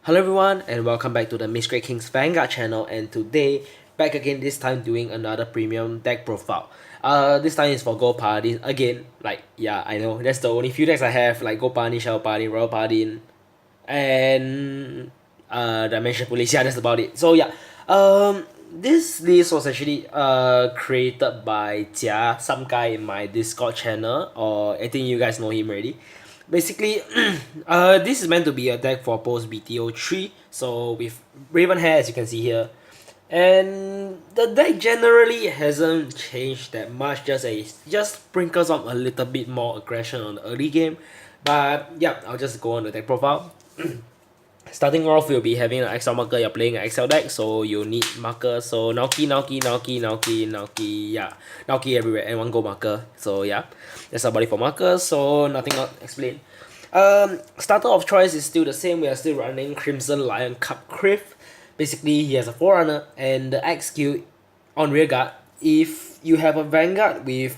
Hello everyone and welcome back to the Miscreate Kings Vanguard channel, and today back again, this time doing another premium deck profile. This time is for Gold Paladin again. Like, yeah, I know that's the only few decks I have, like Gold Paladin, Shadow Paladin, Royal Paladin, and Dimension Police. Yeah, that's about it. So yeah, this list was actually created by Jia, some guy in my Discord channel, or I think you guys know him already. Basically, this is meant to be a deck for post Bt-03, so with Raven Hair, as you can see here. And the deck generally hasn't changed that much, just sprinkles up a little bit more aggression on the early game. But yeah, I'll just go on the deck profile. Starting off, we'll be having an XL marker. You're playing an XL deck, so you need markers. So Naoki, yeah, Naoki everywhere, and one gold marker. So yeah, that's about it for markers. So nothing else to explain. Starter of choice is still the same. We are still running Crimson Lion Cup Criff. Basically, he has a Forerunner and the X skill on rearguard. If you have a Vanguard with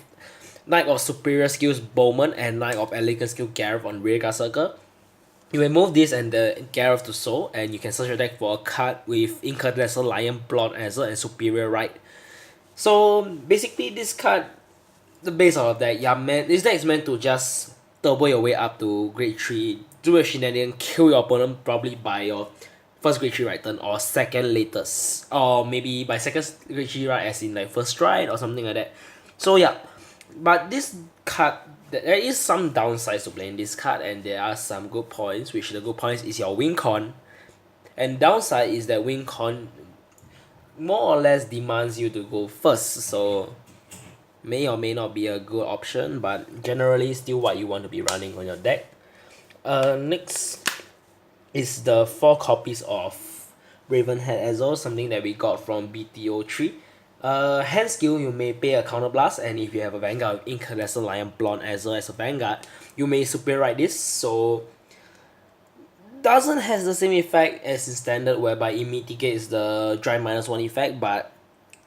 Knight of Superior Skills Bowman and Knight of Elegant Skill Gareth on rearguard circle, you may move this and the Gareth to Soul, and you can search your deck for a card with Incandescent Lion, Blonde Ezel, and Superior Right. So basically, this card, the base of the deck, yeah, man, this deck is meant to just turbo your way up to grade 3, do a shenanigan, kill your opponent probably by your first grade 3 right turn or second latest, or maybe by second grade 3 right, as in like first stride or something like that. So yeah, but this card, there is some downsides to playing this card, and there are some good points, which the good points is your win con, and downside is that win con more or less demands you to go first, so may or may not be a good option, but generally still what you want to be running on your deck. Next is the 4 copies of Ravenhead Ezel, something that we got from Bt-03. Hand skill, you may pay a counterblast, and if you have a Vanguard with Incandescent Lion Blonde Ezel as a Vanguard, you may super ride this, so doesn't has the same effect as in standard, whereby it mitigates the drive -1 effect, but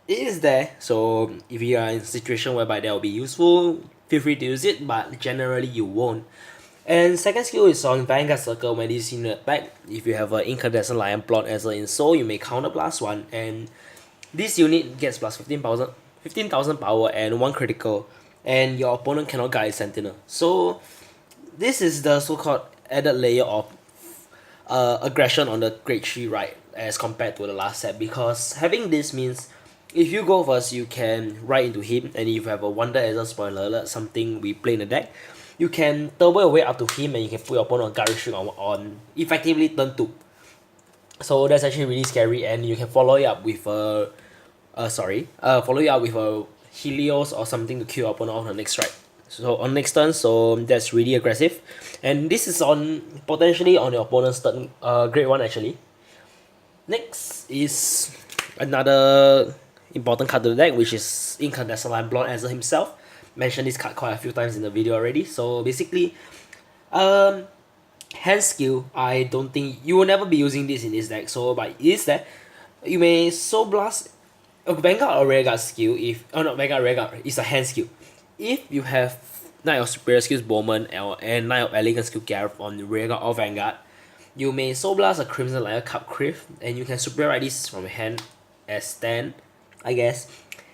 it is there. So if you are in a situation whereby that will be useful, feel free to use it, but generally you won't. And second skill is on Vanguard Circle. When this unit attack, if you have an Incandescent Lion Blonde Ezel in Soul, you may counterblast 1, and this unit gets plus 15,000 power and 1 critical, and your opponent cannot guide Sentinel. So this is the so-called added layer of aggression on the grade 3 right as compared to the last set, because having this means if you go first, you can ride into him, and if you have a Wonder Ezel Spoiler Alert, something we play in the deck, you can turbo your way up to him, and you can put your opponent on guard restrict on effectively turn 2. So that's actually really scary, and you can follow it up with a Helios or something to kill your opponent on the next strike. So on next turn, so that's really aggressive, and this is on potentially on your opponent's turn, grade 1 actually. Next is another important card to the deck, which is Incandescent Lion Blonde Ezel himself. Mentioned this card quite a few times in the video already. So basically, hand skill, I don't think you will never be using this in this deck. So but it is that you may Soul Blast a Vanguard or Rearguard skill. If not Vanguard, Rearguard, it's a hand skill. If you have Knight of Superior Skills Bowman and Knight of Elegant Skill Gareth on the Rearguard or Vanguard, you may Soul Blast a Crimson Lion Cup Criff, and you can super ride this from your hand as stand, I guess.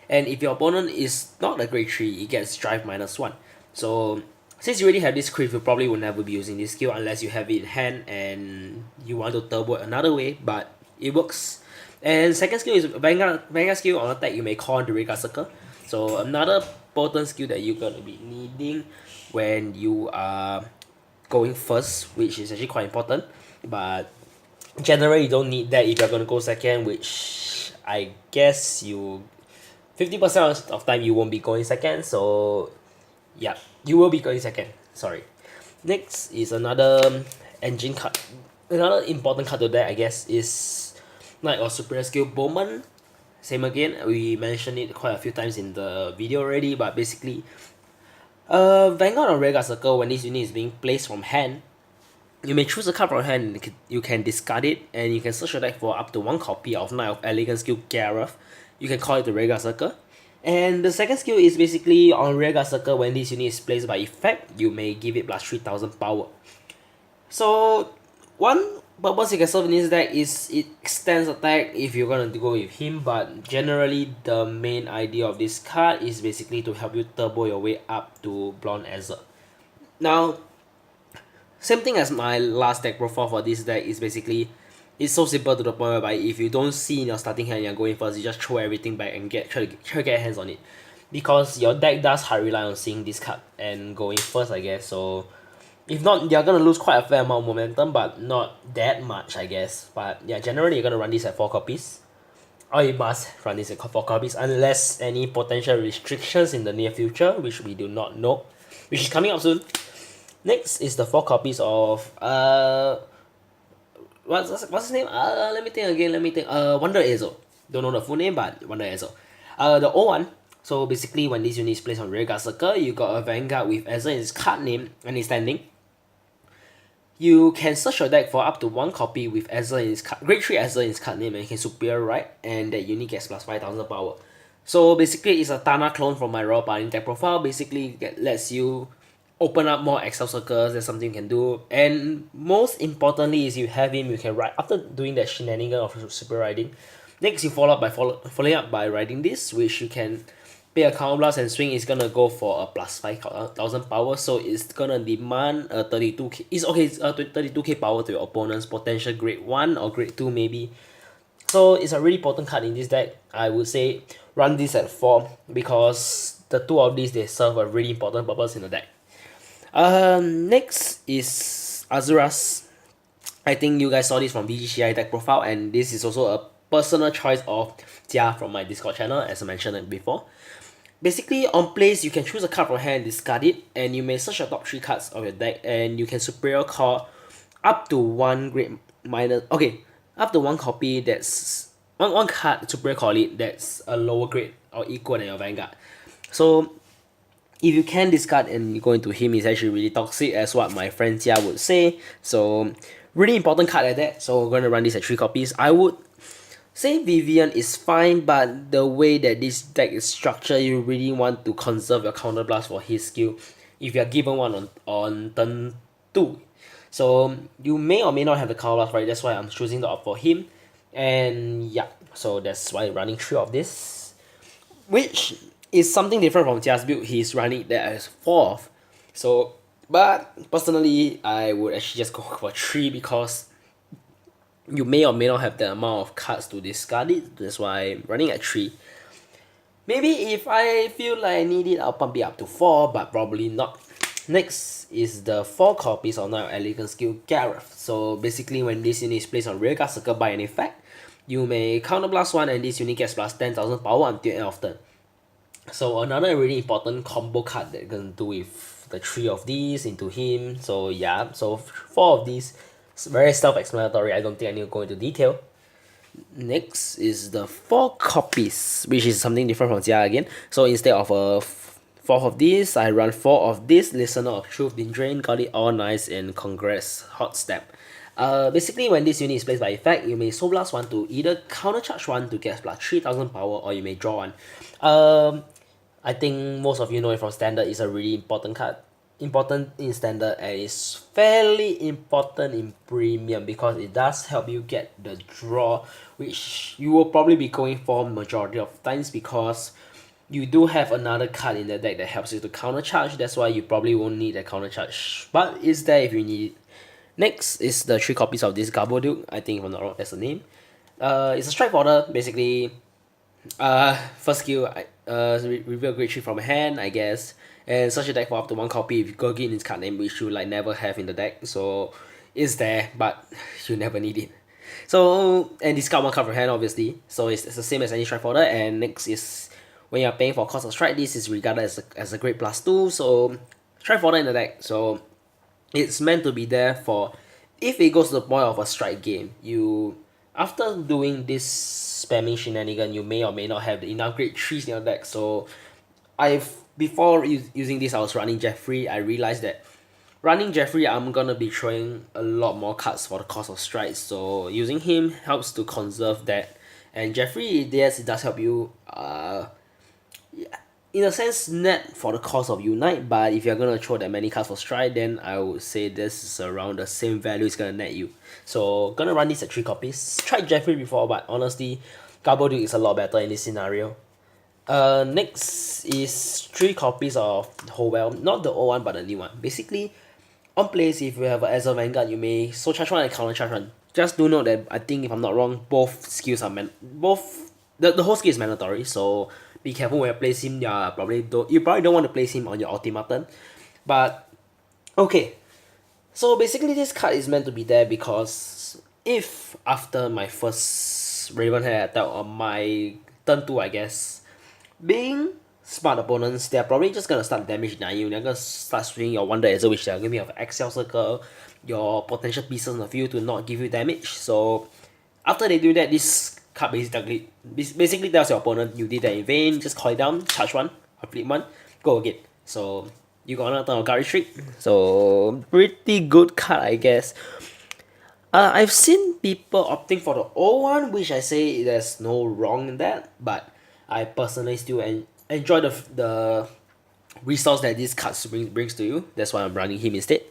And if your opponent is not a grade 3, it gets drive -1. So since you already have this Criff, you probably will never be using this skill unless you have it in hand and you want to turbo it another way, but it works. And second skill is Vanguard skill on attack, you may call on the rearguard circle. So another potent skill that you're gonna be needing when you are going first, which is actually quite important. But generally you don't need that if you're gonna go second, which I guess you 50% of time you won't be going second, so yeah, you will be going second, sorry. Next is another engine card. Another important card to that, I guess, is Knight of Superior Skill Bowman. Same again, we mentioned it quite a few times in the video already, but basically, Vanguard on Rearguard Circle, when this unit is being placed from hand, you may choose a card from hand, you can discard it, and you can search your deck for up to 1 copy of Knight of Elegant Skill Gareth. You can call it the Rearguard Circle. And the second skill is basically on Rearguard Circle, when this unit is placed by effect, you may give it plus 3000 power. So one purpose you can serve in this deck is it extends attack if you're gonna go with him, but generally the main idea of this card is basically to help you turbo your way up to Blonde Ezel. Now, same thing as my last deck profile for this deck is basically it's so simple to the point whereby if you don't see in your starting hand you're going first, you just throw everything back and try to get hands on it. Because your deck does hard rely on seeing this card and going first, I guess. So if not, you're gonna lose quite a fair amount of momentum, but not that much, I guess. But yeah, generally you're gonna run this at 4 copies. Or you must run this at 4 copies unless any potential restrictions in the near future, which we do not know, which is coming up soon. Next is the 4 copies of what's his name? Let me think again. Wonder Ezel. Don't know the full name, but Wonder Ezel. The old one. So basically, when this unit is placed on rearguard circle, you got a Vanguard with Ezel in its card name and it's standing. You can search your deck for up to 1 copy with Ezel in its card, grade 3 Ezel in its card name, and you can superior right, and that unit gets plus 5000 power. So basically, it's a Tana clone from my Raw Paladin deck profile. Basically, it lets you open up more Excel circles. That's something you can do. And most importantly is you have him, you can ride after doing that shenanigan of super riding. Next you following up by riding this, which you can pay a counter blast and swing is gonna go for a plus 5000 power, so it's gonna demand a 32k. It's okay, it's a 32k power to your opponent's potential grade 1 or grade 2 maybe. So it's a really potent card in this deck. I would say run this at 4 because the 2 of these they serve a really important purpose in the deck. Next is Azuras. I think you guys saw this from VGCI deck profile, and this is also a personal choice of Jia from my Discord channel, as I mentioned before. Basically, on plays, you can choose a card from hand and discard it, and you may search your top 3 cards of your deck, and you can superior call up to 1 grade minus. Okay, up to 1 copy that's one card superior call it that's a lower grade or equal than your Vanguard. So if you can discard and you go into him, it's actually really toxic, as what my friend Jia would say. So really important card like that. So we're gonna run this at 3 copies. I would say Vivian is fine, but the way that this deck is structured, you really want to conserve your counter blast for his skill if you're given one on turn 2. So you may or may not have the counter blast, right? That's why I'm choosing to opt for him. And yeah, so that's why I'm running 3 of this, which is something different from Jia's build. He's running that as 4th. So, but personally, I would actually just go for 3 because you may or may not have the amount of cards to discard it. That's why I'm running at 3. Maybe if I feel like I need it, I'll pump it up to 4, but probably not. Next is the 4 copies of Knight of Elegant skill Gareth. So basically, when this unit is placed on rearguard circle by an effect, you may counterblast 1 and this unit gets plus 10,000 power until end of turn. So another really important combo card that you can do with the 3 of these into him. So yeah, so 4 of these. It's very self-explanatory. I don't think I need to go into detail. Next is the 4 copies, which is something different from Jia again. So instead of a 4 of these, I run 4 of this. Listener of Truth been drained, got it all nice, and congrats, hot step. Basically, when this unit is placed by effect, you may Soul Blast 1 to either counter charge 1 to get plus 3000 power, or you may draw 1. I think most of you know it from standard. Is a really important card. Important in standard, and it's fairly important in premium because it does help you get the draw, which you will probably be going for majority of times because you do have another card in the deck that helps you to counter charge. That's why you probably won't need a counter charge, but it's there if you need it. Next is the 3 copies of this Garbo Duke. I think if I'm not wrong, that's the name. It's a strike order. Basically, first skill, reveal grade 3 from hand, I guess, and search your deck for up to 1 copy if you go in its card name, which you like never have in the deck. So it's there, but you never need it. So, and discard 1 card from hand, obviously. So it's the same as any strike order. And next is when you're paying for cost of strike, this is regarded as a grade plus 2. So strike order in the deck. So it's meant to be there for if it goes to the point of a strike game. You after doing this spamming shenanigan, you may or may not have enough grade 3s in your deck. So before using this, I was running Jeffrey. I realized that running Jeffrey, I'm gonna be throwing a lot more cards for the cost of strikes. So using him helps to conserve that. And Jeffrey, yes, it does help you. in a sense net for the cost of Unite, but if you're gonna throw that many cards for Strike, then I would say this is around the same value it's gonna net you. So gonna run this at 3 copies. Tried Jeffrey before, but honestly, Gabo Duke is a lot better in this scenario. Next is 3 copies of Howell, not the old one but the new one. Basically, on plays if you have an Ezel Vanguard, you may so charge one and counter charge one. Just do note that I think if I'm not wrong, both skills are the whole skill is mandatory, so be careful when you place him. You probably don't want to place him on your ultimatum. But okay. So basically this card is meant to be there because if after my first Raven Hair attack on my turn 2 I guess, being smart opponents, they're probably just gonna start damage denying you. They're gonna start swinging your Wonder Ezel, which they're gonna have Excel Circle, your potential pieces on the field to not give you damage. So after they do that, this card basically tells your opponent you did that in vain, just call it down, charge one, complete one, go again. So you got another turn of Guard Trick. So pretty good card I guess. I've seen people opting for the old one, which I say there's no wrong in that, but I personally still enjoy the resource that this card brings to you. That's why I'm running him instead.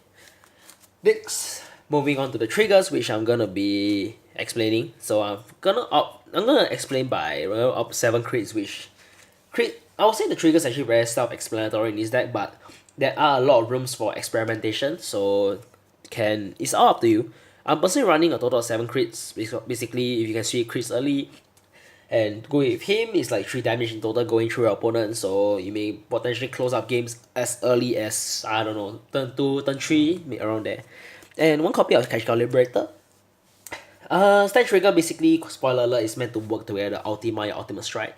Next, moving on to the triggers, which I'm gonna be explaining. So I'm gonna explain by up 7 crits, which I would say the triggers actually very self-explanatory in this deck, but there are a lot of rooms for experimentation. So it's all up to you. I'm personally running a total of 7 crits. Basically, if you can see crits early, and going with him is like 3 damage in total going through your opponent, so you may potentially close up games as early as, I don't know, turn 2, turn 3, around there. And 1 copy of Cash Liberator. Stat Trigger, basically, spoiler alert, is meant to work together Ultima, your Ultimate Strike.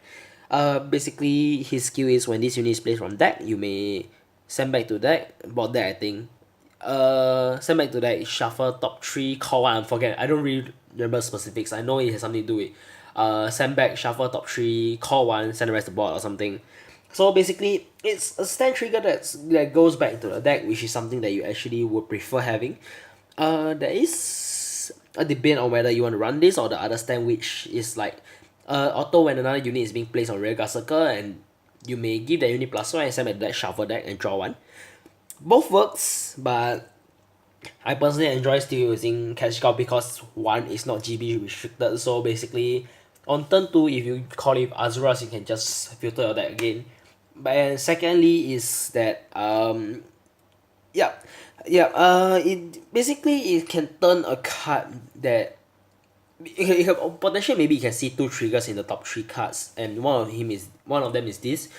Basically, his skill is when this unit is placed from deck, you may send back to deck, bot deck I think. Send back to deck, shuffle top 3, call 1, I don't really remember specifics, I know it has something to do with send back, shuffle top 3, call 1, send the rest to board or something. So basically, it's a stand trigger that goes back into the deck, which is something that you actually would prefer having. There is a debate on whether you want to run this or the other stand, which is like auto when another unit is being placed on rear guard circle, and you may give that unit +1 and send back to deck, shuffle deck, and draw 1. Both works, but I personally enjoy still using Cash Cow because 1 is not GB restricted, so basically on turn 2, if you call it Azuras, you can just filter your deck again. But secondly is that it can turn a card that it can potentially, maybe you can see 2 triggers in the top 3 cards, and one of them is this.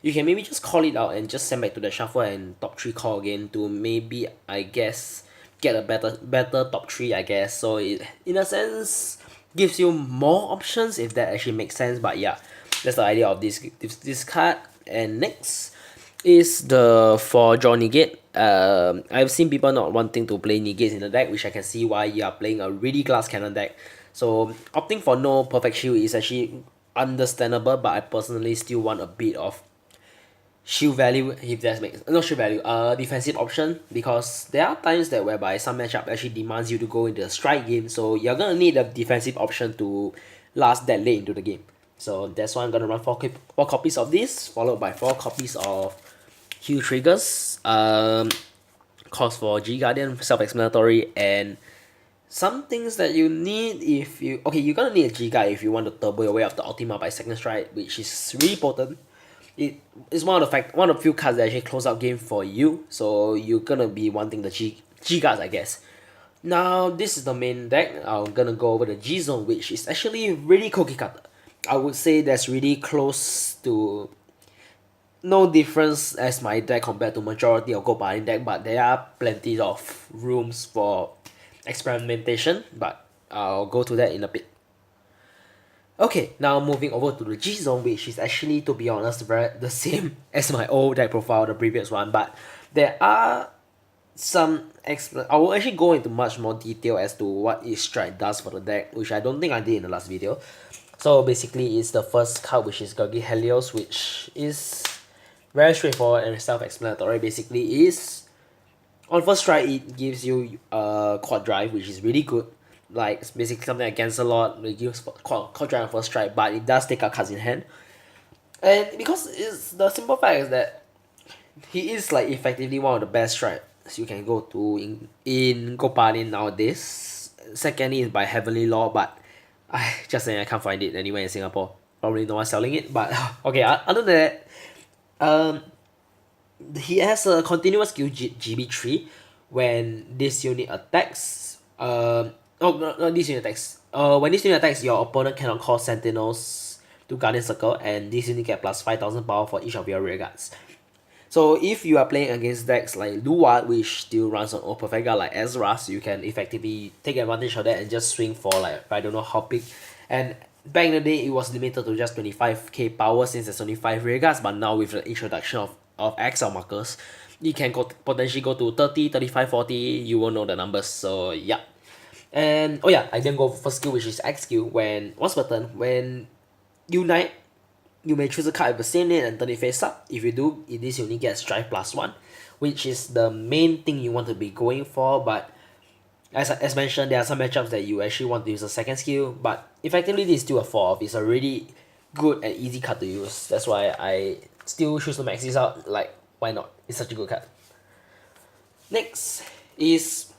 You can maybe just call it out and just send back to the shuffle and top 3 call again to maybe, I guess, get a better top 3 I guess. So it, in a sense, gives you more options if that actually makes sense. But yeah, that's the idea of this card. And next is the for draw negate. I've seen people not wanting to play negates in the deck, which I can see why you are playing a really glass cannon deck. So opting for no perfect shield is actually understandable, but I personally still want a bit of shield value, if that makes not shield value, defensive option, because there are times that whereby some matchup actually demands you to go into a strike game, so you're gonna need a defensive option to last that late into the game. So that's why I'm gonna run 4 copies of this, followed by 4 copies of Hue Triggers, cost for G Guardian, self-explanatory, and some things that you need if you you're gonna need a G Guard if you want to turbo your way up the Ultima by second strike, which is really potent. It is one of the few cards that actually close out game for you, so you're gonna be wanting the G guards I guess. Now this is the main deck. I'm gonna go over the G zone, which is actually really cookie cutter. I would say that's really close to no difference as my deck compared to majority of Gold Paladin deck, but there are plenty of rooms for experimentation, but I'll go to that in a bit. Okay, now moving over to the G zone, which is actually, to be honest, the same as my old deck profile, the previous one, but there are some I will actually go into much more detail as to what each strike does for the deck, which I don't think I did in the last video. So basically, it's the first card, which is Gurgi Helios, which is very straightforward and self-explanatory. Basically, is on first strike, it gives you quad drive, which is really good. Like, it's basically something like cancel a lot, it gives quad drive on first strike, but it does take out cards in hand. And because it's the simple fact is that he is like effectively one of the best strikes you can go to in Gopanin nowadays. Secondly is by Heavenly Law, but I just saying I can't find it anywhere in Singapore. Probably no one's selling it, but okay. Other than that, um, he has a continuous skill GB3 when this unit attacks. Oh no, this unit attacks. When this unit attacks, your opponent cannot call sentinels to Guardian Circle, and this unit get plus 5,000 power for each of your rear guards. So if you are playing against decks like Luwad, which still runs on Old Perfect Guard like Ezra, so you can effectively take advantage of that and just swing for like I don't know how big. And back in the day, it was limited to just 25k power since there's only 5 rear guards, but now with the introduction of Excel markers, you can potentially go to 30, 35, 40, you won't know the numbers, so yeah. And oh yeah, I then go for first skill, which is X skill. When once per turn, when Unite, you may choose a card with the same name and turn it face up. If you do, this unit gets Drive +1, which is the main thing you want to be going for. But as mentioned, there are some matchups that you actually want to use a second skill. But effectively, this is still a 4-off. It's a really good and easy card to use. That's why I still choose to max this out. Like, why not? It's such a good card. Next is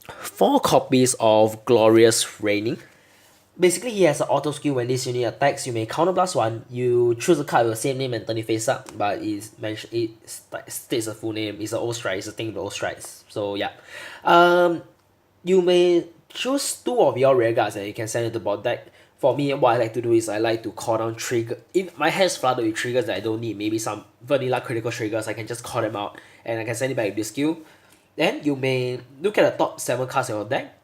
4 copies of Glorious Reigning. Basically, he has an auto skill. When this unit attacks, you may counter +1. You choose a card with the same name and turn it face up, but it states a full name. It's an old strike. It's a thing with old strikes. So yeah, you may choose 2 of your rear guards and you can send it to board deck. For me, what I like to do is I like to call down trigger. If my hand's flooded with triggers that I don't need, maybe some vanilla critical triggers, I can just call them out and I can send it back with this skill. Then you may look at the top 7 cards in your deck.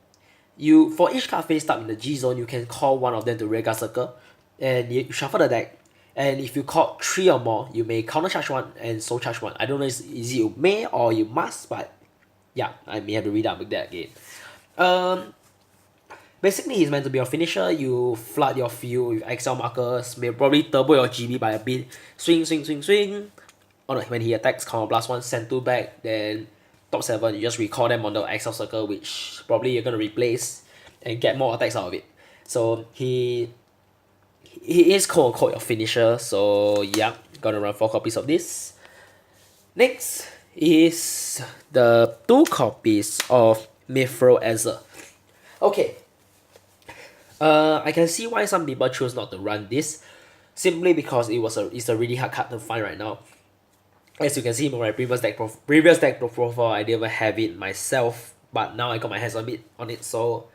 For each card face up in the G zone, you can call one of them to rear guard circle, and you shuffle the deck. And if you call 3 or more, you may counter charge 1 and soul charge 1. I don't know if you may or you must, but yeah, I may have to read up with that again. Basically, he's meant to be your finisher. You flood your field with Excel markers, may probably turbo your GB by a bit. Swing, swing, swing, swing. Oh no, when he attacks, counter +1, send 2 back, then top 7, you just recall them on the Excel circle, which probably you're gonna replace and get more attacks out of it. So he is quote unquote your finisher. So yeah, gonna run 4 copies of this. Next is the 2 copies of Mithril Ezel. Okay. I can see why some people choose not to run this, simply because it's a really hard card to find right now. As you can see from my previous deck profile, I didn't even have it myself, but now I got my hands on it. So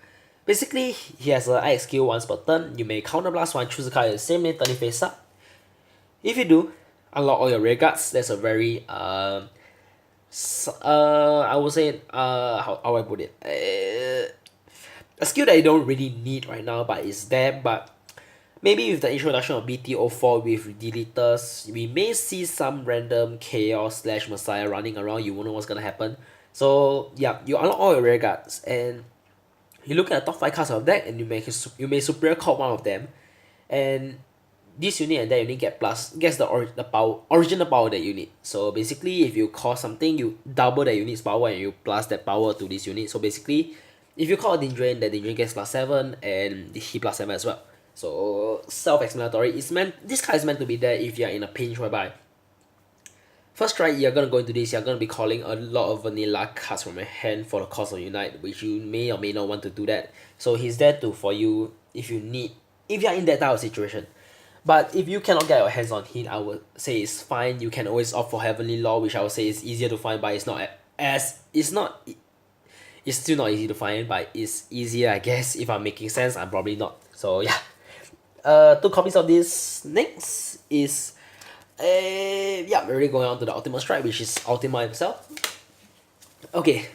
basically, he has an IX skill once per turn. You may counter +1, choose a card with the same name, turn it face up. If you do, unlock all your rear guards. That's a very I would say how I put it, a skill that you don't really need right now, but it's there. But maybe with the introduction of Bt-04 with deleters, we may see some random Chaos / Messiah running around. You won't know what's gonna happen. So yeah, you unlock all your rear guards and you look at the top 5 cards of the deck and you may superior call one of them, and this unit and that unit gets the original power that you need. So basically, if you call something, you double that unit's power and you plus that power to this unit. So basically, if you call a Dindrain, that Dindrain gets +7 and he +7 as well. So self-explanatory. This card is meant to be there if you're in a pinch whereby first strike, you're gonna go into this, you're gonna be calling a lot of vanilla cards from your hand for the cost of Unite, which you may or may not want to do that. So he's there for you if you're in that type of situation. But if you cannot get your hands on him, I would say it's fine. You can always opt for Heavenly Law, which I would say is easier to find, but it's still not easy to find, but it's easier, I guess. If I'm making sense, I'm probably not. So yeah. 2 copies of this. Next is yeah, we're already going on to the Ultimate Strike, which is Ultima himself. Okay.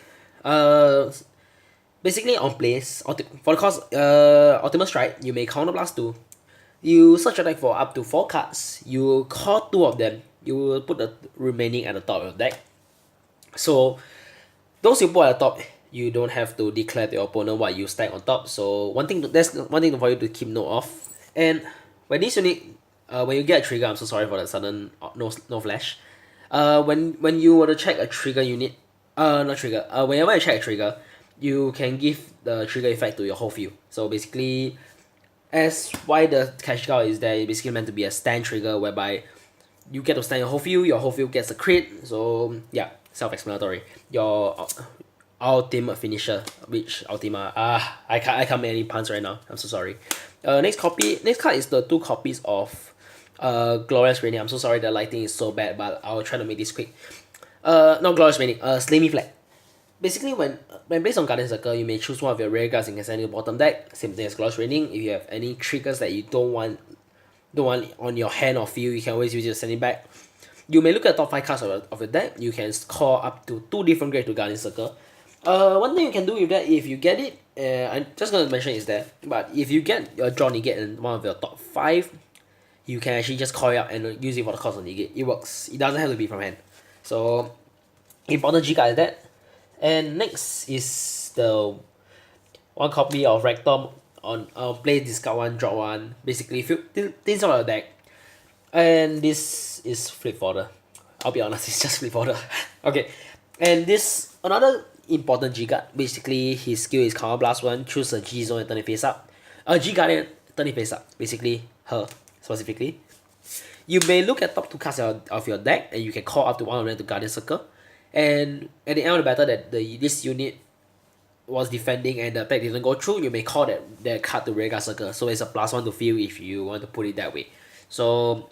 Basically on place for the cost Ultimate Strike, you may counter +2. You search your deck for up to 4 cards. You call 2 of them. You will put the remaining at the top of your deck. So those you put at the top, you don't have to declare to your opponent what you stack on top. So that's one thing for you to keep note of. And when this unit, when you get a trigger, I'm so sorry for the sudden no flash. When you were to check a trigger unit, not trigger. Whenever you check a trigger, you can give the trigger effect to your whole field. So basically, as why the cash cow is there, it's basically meant to be a stand trigger whereby you get to stand your whole field gets a crit. So yeah, self-explanatory. Your ultimate finisher, which ultima I can't make any puns right now. I'm so sorry. Next card is the two copies of Glorious Raining. I'm so sorry the lighting is so bad, but I'll try to make this quick. Not Glorious Raining, Slimy Flag. Basically, when based on Guardian Circle, you may choose one of your rare cards and can send to the bottom deck. Same thing as Glorious Raining. If you have any triggers that you don't want on your hand or field, you can always use it to send it back. You may look at the top 5 cards of your deck. You can call up to 2 different grades to Guardian Circle. One thing you can do with that, if you get it, I'm just gonna mention is that, but if you get your draw negate in one of your top 5, you can actually just call it up and use it for the cost of negate. It works. It doesn't have to be from hand. So important G card is that. And next is the one copy of Rectum on play discard 1, draw 1. Basically, things on your deck. And this is flip fodder. I'll be honest, it's just flip fodder. Okay, and this another important G card. Basically, his skill is Counter Blast 1. Choose a G zone and turn it face up. G Guardian, turn it face up. Basically, her specifically. You may look at top 2 cards of your deck and you can call up to one of them to Guardian Circle. And at the end of the battle that this unit was defending and the attack didn't go through, you may call that card to Rare Circle. So it's a +1 to field if you want to put it that way. So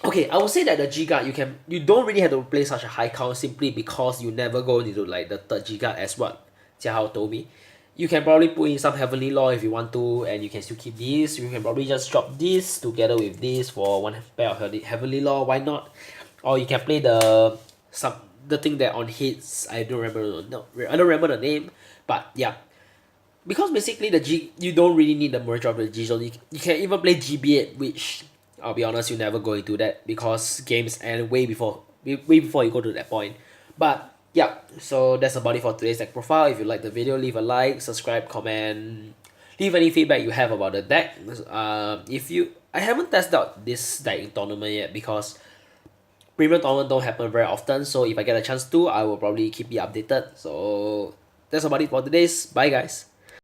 okay, I would say that the G guard you don't really have to play such a high count simply because you never go into like the third G guard as what Jiahao told me. You can probably put in some Heavenly Law if you want to, and you can still keep this. You can probably just drop this together with this for one pair of Heavenly Law, why not? Or you can play the thing that on hits, I don't remember the name, but yeah. Because basically you don't really need the merge of the G zone. You can even play GB8, which I'll be honest, you never go into that because games end way before you go to that point. But yeah, so that's about it for today's deck profile. If you like the video, leave a like, subscribe, comment, leave any feedback you have about the deck. I haven't tested out this deck in tournament yet because premium tournament don't happen very often. So if I get a chance to, I will probably keep you updated. So that's about it for today's. Bye guys.